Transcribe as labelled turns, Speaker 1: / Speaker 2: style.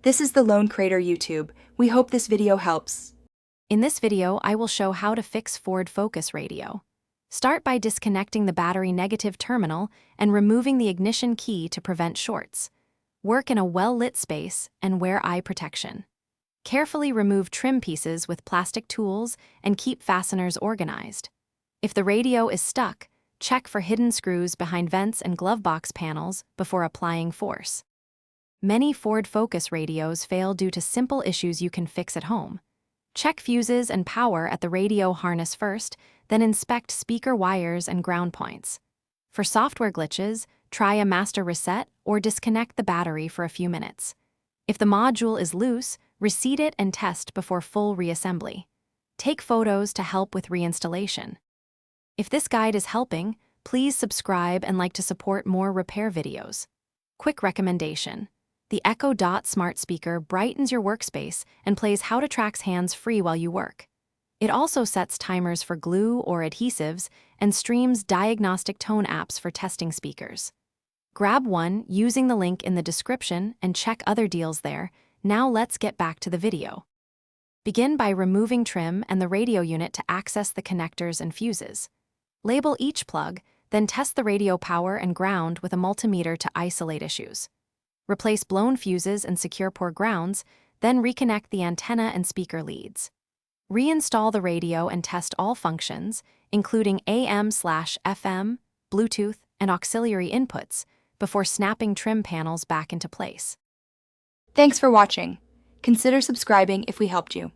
Speaker 1: This is the Lone Crater YouTube. We hope this video helps.
Speaker 2: In this video, I will show how to fix Ford Focus radio. Start by disconnecting the battery negative terminal and removing the ignition key to prevent shorts. Work in a well-lit space and wear eye protection. Carefully remove trim pieces with plastic tools and keep fasteners organized. If the radio is stuck, check for hidden screws behind vents and glove box panels before applying force. Many Ford Focus radios fail due to simple issues you can fix at home. Check fuses and power at the radio harness first, then inspect speaker wires and ground points. For software glitches, try a master reset or disconnect the battery for a few minutes. If the module is loose, reseat it and test before full reassembly. Take photos to help with reinstallation. If this guide is helping, please subscribe and like to support more repair videos. Quick recommendation. The Echo Dot smart speaker brightens your workspace and plays How to Track's hands-free while you work. It also sets timers for glue or adhesives and streams diagnostic tone apps for testing speakers. Grab one using the link in the description and check other deals there. Now let's get back to the video. Begin by removing trim and the radio unit to access the connectors and fuses. Label each plug, then test the radio power and ground with a multimeter to isolate issues. Replace blown fuses and secure poor grounds, then reconnect the antenna and speaker leads. Reinstall the radio and test all functions, including AM/FM, Bluetooth, and auxiliary inputs, before snapping trim panels back into place.
Speaker 1: Thanks for watching. Consider subscribing if we helped you.